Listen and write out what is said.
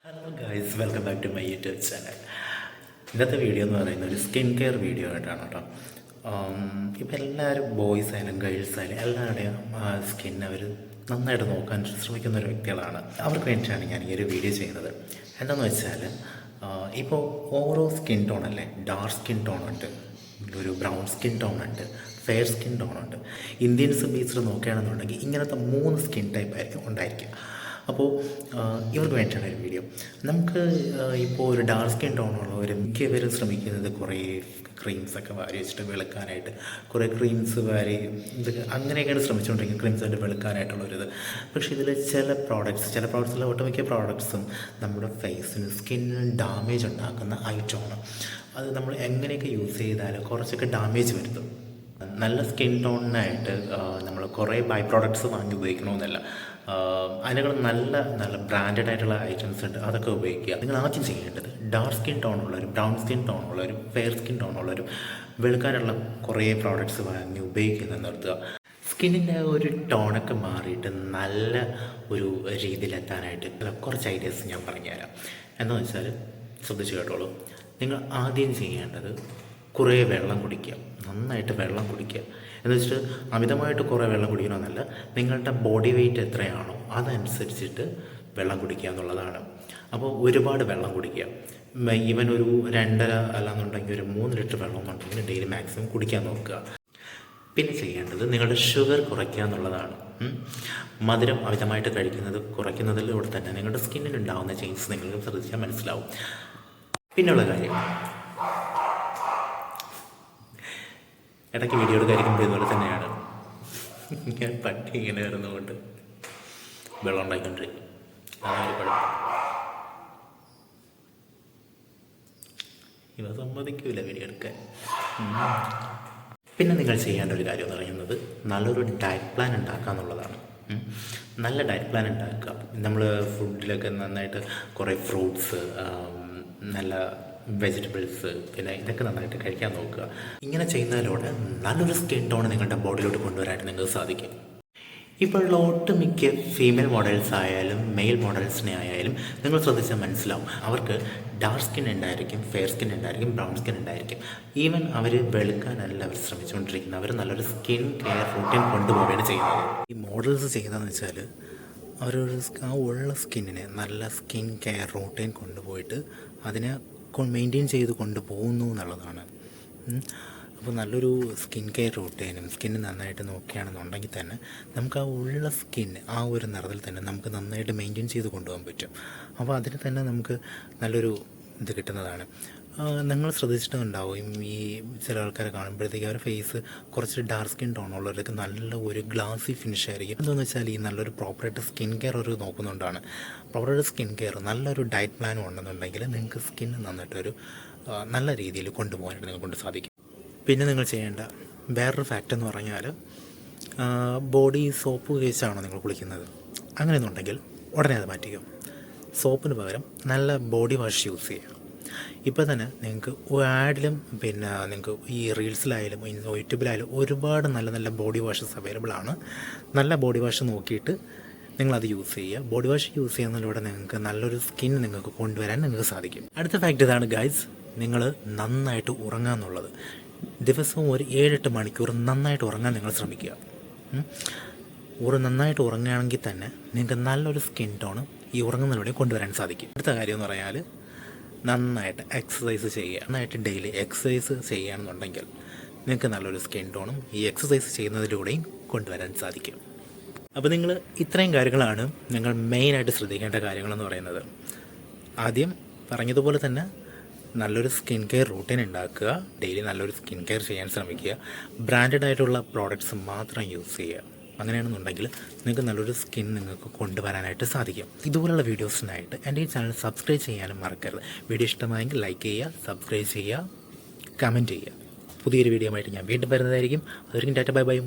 Hello guys, welcome back to my YouTube channel. ഇന്നത്തെ video എന്ന് പറയുന്നത് ഒരു സ്കിൻ കെയർ വീഡിയോ ആയിട്ടാണ് കേട്ടോ. ഇപ്പം എല്ലാവരും ബോയ്സ് ആയാലും ഗേൾസ് ആയാലും എല്ലാവരുടെയും സ്കിൻ അവർ നന്നായിട്ട് നോക്കാൻ ശ്രമിക്കുന്ന ഒരു വ്യക്തികളാണ്. അവർക്ക് വേണ്ടിയിട്ടാണ് ഞാൻ ഈ ഒരു വീഡിയോ ചെയ്യുന്നത്. എന്താണെന്ന് വെച്ചാൽ ഇപ്പോൾ ഓരോ സ്കിൻ ടോൺ അല്ലേ, ഡാർക്ക് സ്കിൻ ടോൺ ഉണ്ട്, ഒരു ബ്രൗൺ സ്കിൻ ടോൺ ഉണ്ട്, ഫെയർ സ്കിൻ ടോൺ ഉണ്ട്. ഇന്ത്യൻസ് ബേസിൽ നോക്കുകയാണെന്നുണ്ടെങ്കിൽ ഇങ്ങനത്തെ 3 സ്കിൻ ടൈപ്പ് ആയിരിക്കും ഉണ്ടായിരിക്കുക. അപ്പോൾ ഇവർക്ക് വേണ്ടിയിട്ടാണ് ഒരു വീഡിയോ. നമുക്ക് ഇപ്പോൾ ഒരു ഡാർക്ക് സ്കിൻ ടോണുള്ളവർ മിക്കവരും ശ്രമിക്കുന്നത് കുറേ ക്രീംസൊക്കെ വാരി വെച്ചിട്ട് വെളുക്കാനായിട്ട്, കുറേ ക്രീംസ് വാരി ഇതൊക്കെ അങ്ങനെയൊക്കെയാണ് ശ്രമിച്ചുകൊണ്ടിരിക്കുന്നത്, ക്രീംസ് ആയിട്ട് വെളുക്കാനായിട്ടുള്ളൊരിത്. പക്ഷേ ഇതിൽ ചില പ്രോഡക്ട്സിൽ ഒട്ടുമിക്ക പ്രോഡക്ട്സും നമ്മുടെ ഫേസിന് സ്കിന്നിന് ഡാമേജ് ഉണ്ടാക്കുന്ന ഐറ്റമാണ്. അത് നമ്മൾ എങ്ങനെയൊക്കെ യൂസ് ചെയ്താലും കുറച്ചൊക്കെ ഡാമേജ് വരുത്തും. നല്ല സ്കിൻ ടോണിനായിട്ട് നമ്മൾ കുറേ ബൈ പ്രോഡക്ട്സ് വാങ്ങി ഉപയോഗിക്കണമെന്നല്ല. അതിനേക്കാൾ നല്ല നല്ല ബ്രാൻഡഡ് ആയിട്ടുള്ള ഐറ്റംസ് ഉണ്ട്, അതൊക്കെ ഉപയോഗിക്കുക. നിങ്ങൾ ആദ്യം ചെയ്യേണ്ടത് ഡാർക്ക് സ്കിൻ ടോണുള്ളവരും ബ്രൗൺ സ്കിൻ ടോണുള്ളവരും ഫെയർ സ്കിൻ ടോണുള്ളവരും വെളുക്കാനുള്ള കുറേ പ്രോഡക്ട്സ് വാങ്ങി ഉപയോഗിക്കുന്നത് നിർത്തുക. സ്കിന്നിൻ്റെ ഒരു ടോണൊക്കെ മാറിയിട്ട് നല്ല ഒരു രീതിയിലെത്താനായിട്ട് കുറച്ച് ഐഡിയാസ് ഞാൻ പറഞ്ഞുതരാം. എന്താണെന്ന് വെച്ചാൽ ശ്രദ്ധിച്ച് കേട്ടോളൂ. നിങ്ങൾ ആദ്യം ചെയ്യേണ്ടത് കുറേ വെള്ളം കുടിക്കുക, നന്നായിട്ട് വെള്ളം കുടിക്കുക. എന്ന് വെച്ചിട്ട് അമിതമായിട്ട് കുറേ വെള്ളം കുടിക്കണമെന്നല്ല, നിങ്ങളുടെ ബോഡി വെയ്റ്റ് എത്രയാണോ അതനുസരിച്ചിട്ട് വെള്ളം കുടിക്കുക എന്നുള്ളതാണ്. അപ്പോൾ ഒരുപാട് വെള്ളം കുടിക്കുക. ഈവൻ ഒരു 2.5 അല്ലാന്നുണ്ടെങ്കിൽ ഒരു 3 ലിറ്റർ വെള്ളം എന്നുണ്ടെങ്കിൽ ഡെയിലി മാക്സിമം കുടിക്കാൻ നോക്കുക. പിന്നെ ചെയ്യേണ്ടത് നിങ്ങളുടെ ഷുഗർ കുറയ്ക്കുക എന്നുള്ളതാണ്. മധുരം അമിതമായിട്ട് കഴിക്കുന്നത് കുറയ്ക്കുന്നതിലൂടെ തന്നെ നിങ്ങളുടെ സ്കിന്നിനുണ്ടാകുന്ന ചേഞ്ചസ് നിങ്ങൾക്ക് ശ്രദ്ധിച്ചാൽ മനസ്സിലാവും. പിന്നെയുള്ള കാര്യം, ഇടയ്ക്ക് വീഡിയോ എടുക്കാതിരിക്കുമ്പോൾ ഇതുപോലെ തന്നെയാണ്. ഞാൻ പട്ടി ഇങ്ങനെ വരുന്നതുകൊണ്ട് വെള്ളം ഉണ്ടാക്കിക്കൊണ്ടിരിക്കും. അതാണ് കുഴപ്പം. ഇവ സമ്മതിക്കൂല വീഡിയോ എടുക്കാൻ. പിന്നെ നിങ്ങൾ ചെയ്യേണ്ട ഒരു കാര്യം എന്ന് പറയുന്നത് നല്ലൊരു ഡയറ്റ് പ്ലാൻ ഉണ്ടാക്കുക എന്നുള്ളതാണ്. നല്ല ഡയറ്റ് പ്ലാൻ ഉണ്ടാക്കുക. നമ്മൾ ഫുഡിലൊക്കെ നന്നായിട്ട് കുറേ ഫ്രൂട്ട്സ്, നല്ല വെജിറ്റബിൾസ്, പിന്നെ ഇതൊക്കെ നന്നായിട്ട് കഴിക്കാൻ നോക്കുക. ഇങ്ങനെ ചെയ്യുന്നതിലൂടെ നല്ലൊരു സ്കിൻ ടോൺ നിങ്ങളുടെ ബോഡിയിലോട്ട് കൊണ്ടുവരാനായിട്ട് നിങ്ങൾക്ക് സാധിക്കും. ഇപ്പോഴുള്ള ഒട്ടുമിക്ക ഫീമെയിൽ മോഡൽസ് ആയാലും മെയിൽ മോഡൽസിനെ ആയാലും നിങ്ങൾ ശ്രദ്ധിച്ചാൽ മനസ്സിലാവും, അവർക്ക് ഡാർക്ക് സ്കിൻ ഉണ്ടായിരിക്കും, ഫെയർ സ്കിൻ ഉണ്ടായിരിക്കും, ബ്രൗൺ സ്കിൻ ഉണ്ടായിരിക്കും. ഈവൻ അവർ വെളുക്കാനല്ല അവർ ശ്രമിച്ചുകൊണ്ടിരിക്കുന്നത്, അവർ നല്ലൊരു സ്കിൻ കെയർ റൂട്ടീൻ കൊണ്ടുപോവുകയാണ് ചെയ്യുന്നത്. ഈ മോഡൽസ് ചെയ്യുന്നതെന്ന് വെച്ചാൽ അവരൊരു ആ ഉള്ള സ്കിന്നിനെ നല്ല സ്കിൻ കെയർ റൂട്ടീൻ കൊണ്ടുപോയിട്ട് അതിനെ മെയിൻറ്റെയിൻ ചെയ്ത് കൊണ്ടുപോകുന്നു എന്നുള്ളതാണ്. അപ്പോൾ നല്ലൊരു സ്കിൻ കെയർ റൂട്ടീനും സ്കിന്ന് നന്നായിട്ട് നോക്കുകയാണെന്നുണ്ടെങ്കിൽ തന്നെ നമുക്ക് ആ ഉള്ള സ്കിൻ ആ ഒരു നിറത്തിൽ തന്നെ നമുക്ക് നന്നായിട്ട് മെയിൻറ്റെയിൻ ചെയ്ത് കൊണ്ടുപോകാൻ പറ്റും. അപ്പോൾ അതിന് തന്നെ നമുക്ക് നല്ലൊരു ഇത് കിട്ടുന്നതാണ്. നിങ്ങൾ ശ്രദ്ധിച്ചിട്ടുണ്ടാവും, ഈ ചില ആൾക്കാരെ കാണുമ്പോഴത്തേക്ക് അവരുടെ ഫേസ് കുറച്ച് ഡാർക്ക് സ്കിൻ ടോണുള്ളവർക്ക് നല്ല ഒരു ഗ്ലാസി ഫിനിഷ് ആയിരിക്കും. എന്താണെന്ന് വെച്ചാൽ ഈ നല്ലൊരു പ്രോപ്പറായിട്ട് സ്കിൻ കെയർ ഒരു നോക്കുന്നുണ്ടാണ്. പ്രോപ്പറായിട്ട് സ്കിൻ കെയർ നല്ലൊരു ഡയറ്റ് പ്ലാനും ഉണ്ടെന്നുണ്ടെങ്കിൽ നിങ്ങൾക്ക് സ്കിൻ നന്നായിട്ടൊരു നല്ല രീതിയിൽ കൊണ്ടുപോകാനായിട്ട് നിങ്ങൾക്ക് കൊണ്ട് സാധിക്കും. പിന്നെ നിങ്ങൾ ചെയ്യേണ്ട വേറൊരു ഫാക്റ്റ് എന്ന് പറഞ്ഞാൽ, ബോഡി സോപ്പ് ഉപയോഗിച്ചാണോ നിങ്ങൾ കുളിക്കുന്നത്, അങ്ങനെയെന്നുണ്ടെങ്കിൽ ഉടനെ അത് മാറ്റിക്കും. സോപ്പിന് പകരം നല്ല ബോഡി വാഷ് യൂസ് ചെയ്യുക. ഇപ്പോൾ തന്നെ നിങ്ങൾക്ക് ആഡിലും പിന്നെ നിങ്ങൾക്ക് ഈ റീൽസിലായാലും യൂട്യൂബിലായാലും ഒരുപാട് നല്ല നല്ല ബോഡി വാഷസ് അവൈലബിൾ ആണ്. നല്ല ബോഡി വാഷ് നോക്കിയിട്ട് നിങ്ങളത് യൂസ് ചെയ്യുക. ബോഡി വാഷ് യൂസ് ചെയ്യുന്നതിലൂടെ നിങ്ങൾക്ക് നല്ലൊരു സ്കിൻ നിങ്ങൾക്ക് കൊണ്ടുവരാൻ നിങ്ങൾക്ക് സാധിക്കും. അടുത്ത ഫാക്റ്റ് ഇതാണ് ഗൈസ്, നിങ്ങൾ നന്നായിട്ട് ഉറങ്ങുക എന്നുള്ളത്. ദിവസവും ഒരു 7-8 മണിക്കൂർ നന്നായിട്ട് ഉറങ്ങാൻ നിങ്ങൾ ശ്രമിക്കുക. നന്നായിട്ട് ഉറങ്ങുകയാണെങ്കിൽ തന്നെ നിങ്ങൾക്ക് നല്ലൊരു സ്കിൻ ടോൺ ഈ ഉറങ്ങുന്നതിലൂടെ കൊണ്ടുവരാൻ സാധിക്കും. അടുത്ത കാര്യം എന്ന് പറഞ്ഞാൽ നന്നായിട്ട് എക്സസൈസ് ചെയ്യുക. നന്നായിട്ട് ഡെയിലി എക്സസൈസ് ചെയ്യുകയാണെന്നുണ്ടെങ്കിൽ നിങ്ങൾക്ക് നല്ലൊരു സ്കിൻ ടോണും ഈ എക്സസൈസ് ചെയ്യുന്നതിലൂടെയും കൊണ്ടുവരാൻ സാധിക്കും. അപ്പോൾ നിങ്ങൾ ഇത്രയും കാര്യങ്ങളാണ് നിങ്ങൾ മെയിനായിട്ട് ശ്രദ്ധിക്കേണ്ട കാര്യങ്ങളെന്ന് പറയുന്നത്. ആദ്യം പറഞ്ഞതുപോലെ തന്നെ നല്ലൊരു സ്കിൻ കെയർ റൂട്ടീൻ ഉണ്ടാക്കുക, ഡെയിലി നല്ലൊരു സ്കിൻ കെയർ ചെയ്യാൻ ശ്രമിക്കുക, ബ്രാൻഡഡ് ആയിട്ടുള്ള പ്രോഡക്റ്റ്സ് മാത്രം യൂസ് ചെയ്യുക. അങ്ങനെയാണെന്നുണ്ടെങ്കിൽ നിങ്ങൾക്ക് നല്ലൊരു സ്കിൻ നിങ്ങൾക്ക് കൊണ്ടുവരാനായിട്ട് സാധിക്കും. ഇതുപോലുള്ള വീഡിയോസിനായിട്ട് എൻ്റെ ഈ ചാനൽ സബ്സ്ക്രൈബ് ചെയ്യാനും മറക്കരുത്. വീഡിയോ ഇഷ്ടമായെങ്കിൽ ലൈക്ക് ചെയ്യുക, സബ്സ്ക്രൈബ് ചെയ്യുക, കമൻറ്റ് ചെയ്യുക. പുതിയൊരു വീഡിയോ ആയിട്ട് ഞാൻ വീണ്ടും വരുന്നതായിരിക്കും. അതൊരിക്കും ടാറ്റ ബൈ ബൈ.